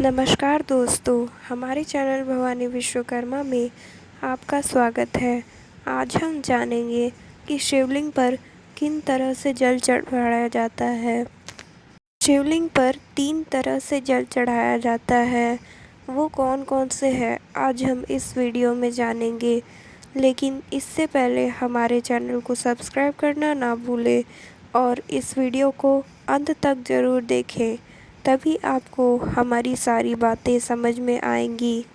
नमस्कार दोस्तों, हमारे चैनल भवानी विश्वकर्मा में आपका स्वागत है। आज हम जानेंगे कि शिवलिंग पर किन तरह से जल चढ़ाया जाता है। शिवलिंग पर 3 तरह से जल चढ़ाया जाता है। वो कौन कौन से हैं आज हम इस वीडियो में जानेंगे। लेकिन इससे पहले हमारे चैनल को सब्सक्राइब करना ना भूलें और इस वीडियो को अंत तक ज़रूर देखें, तभी आपको हमारी सारी बातें समझ में आएंगी।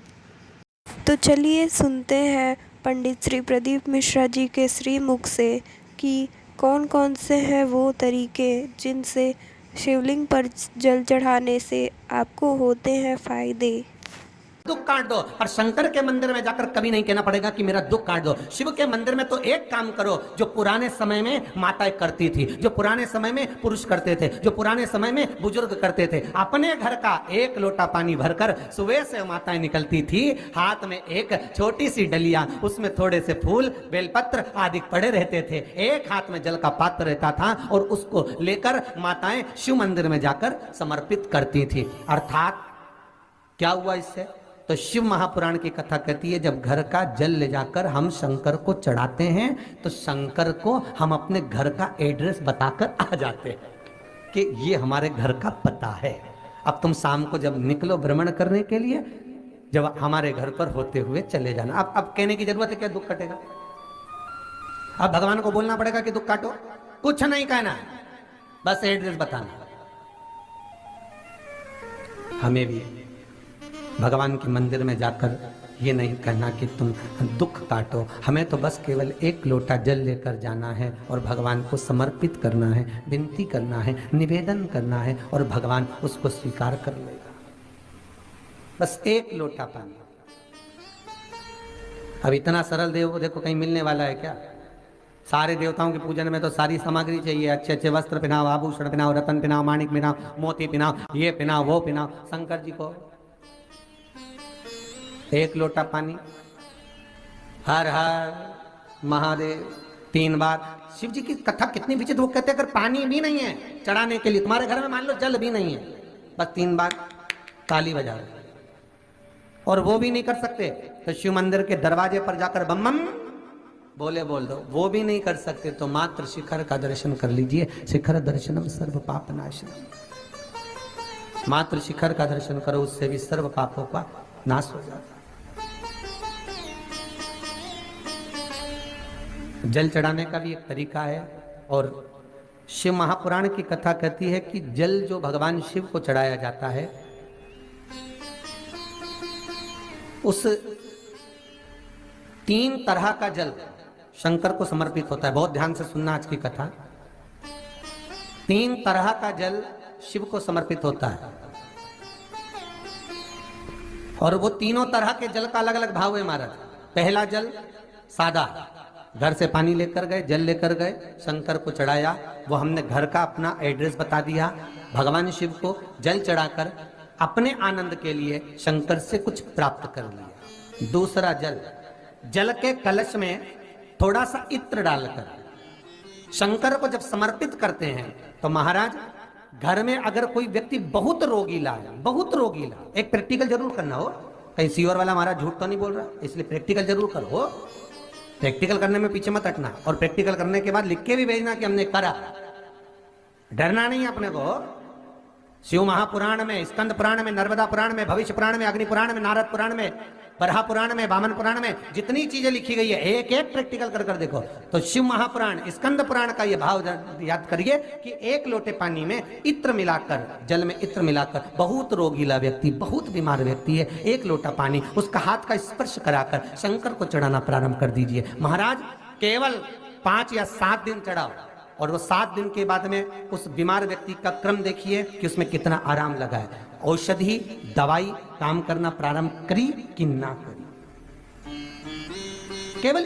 तो चलिए सुनते हैं पंडित श्री प्रदीप मिश्रा जी के श्री मुख से कि कौन कौन से हैं वो तरीके जिनसे शिवलिंग पर जल चढ़ाने से आपको होते हैं फ़ायदे। दुख काट दो। और शंकर के मंदिर में जाकर कभी नहीं कहना पड़ेगा कि मेरा दुख काट दो। शिव के मंदिर में तो एक काम करो जो पुराने समय में माताएं करती थी, जो पुराने समय में पुरुष करते थे, जो पुराने समय में बुजुर्ग करते थे। अपने घर का एक लोटा पानी भरकर सुबह से माताएं निकलती थी, हाथ में एक छोटी सी डलिया, उसमें थोड़े से फूल बेलपत्र आदि पड़े रहते थे, एक हाथ में जल का पात्र रहता था और उसको लेकर माताएं शिव मंदिर में जाकर समर्पित करती थी। अर्थात क्या हुआ इससे? तो शिव महापुराण की कथा कहती है जब घर का जल ले जाकर हम शंकर को चढ़ाते हैं तो शंकर को हम अपने घर का एड्रेस बताकर आ जाते हैं कि ये हमारे घर का पता है। अब तुम शाम को जब निकलो भ्रमण करने के लिए, जब हमारे घर पर होते हुए चले जाना। अब कहने की जरूरत है क्या दुख कटेगा? अब भगवान को बोलना पड़ेगा कि दुख काटो? कुछ नहीं कहना, बस एड्रेस बताना। हमें भी भगवान के मंदिर में जाकर ये नहीं कहना कि तुम दुख काटो, हमें तो बस केवल एक लोटा जल लेकर जाना है और भगवान को समर्पित करना है, विनती करना है, निवेदन करना है और भगवान उसको स्वीकार कर लेगा। बस एक लोटा पानी। अब इतना सरल देव देखो कहीं मिलने वाला है क्या? सारे देवताओं के पूजन में तो सारी सामग्री चाहिए, अच्छे अच्छे वस्त्र पहनाओ, आभूषण पहनाओ, रतन पहनाओ, माणिक पहनाओ, मोती पहनाओ, ये पहनाओ, वो पहनाओ। शंकर जी को एक लोटा पानी, हर हर महादेव 3 बार। शिव जी की कथा कितनी विचित्र। वो कहते हैं अगर पानी भी नहीं है चढ़ाने के लिए, तुम्हारे घर में मान लो जल भी नहीं है, बस 3 बार ताली बजा रहे, और वो भी नहीं कर सकते तो शिव मंदिर के दरवाजे पर जाकर बम बम बोले बोल दो। वो भी नहीं कर सकते तो मात्र शिखर का दर्शन कर लीजिए। शिखर दर्शनम सर्व पाप नाशनम। मात्र शिखर का दर्शन करो, उससे भी सर्व पापों का नाश हो जाता। जल चढ़ाने का भी एक तरीका है और शिव महापुराण की कथा कहती है कि जल जो भगवान शिव को चढ़ाया जाता है उस 3 तरह का जल शंकर को समर्पित होता है। बहुत ध्यान से सुनना आज की कथा। 3 तरह का जल शिव को समर्पित होता है और वो तीनों तरह के जल का अलग अलग भाव है महाराज। पहला जल सादा, घर से पानी लेकर गए, जल लेकर गए, शंकर को चढ़ाया, वो हमने घर का अपना एड्रेस बता दिया, भगवान शिव को जल चढ़ाकर अपने आनंद के लिए शंकर से कुछ प्राप्त कर लिया। दूसरा जल, जल के कलश में थोड़ा सा इत्र डालकर शंकर को जब समर्पित करते हैं तो महाराज घर में अगर कोई व्यक्ति बहुत रोगीला है, बहुत रोगीला, एक प्रैक्टिकल जरूर करना हो। कहीं सीवर वाला महाराज झूठ तो नहीं बोल रहा, इसलिए प्रैक्टिकल जरूर करो। प्रैक्टिकल करने में पीछे मत हटना और प्रैक्टिकल करने के बाद लिख के भी भेजना कि हमने करा। डरना नहीं अपने को। शिव महापुराण में, स्कंद पुराण में, नर्मदा पुराण में, भविष्य पुराण में, अग्नि पुराण में, नारद पुराण में, बरहा पुराण में, वामन पुराण में जितनी चीजें लिखी गई है एक एक प्रैक्टिकल कर कर देखो। तो शिव महापुराण, स्कंद पुराण का ये भाव याद करिए कि एक लोटे पानी में इत्र मिलाकर, जल में इत्र मिलाकर, बहुत रोगीला व्यक्ति, बहुत बीमार व्यक्ति है, एक लोटा पानी उसका हाथ का स्पर्श कराकर शंकर को चढ़ाना प्रारंभ कर दीजिए। महाराज केवल 5 या 7 दिन चढ़ाओ और वो 7 दिन के बाद में उस बीमार व्यक्ति का क्रम देखिए कि उसमें कितना आराम लगा है। औषधि दवाई काम करना प्रारंभ करी कि ना करी। केवल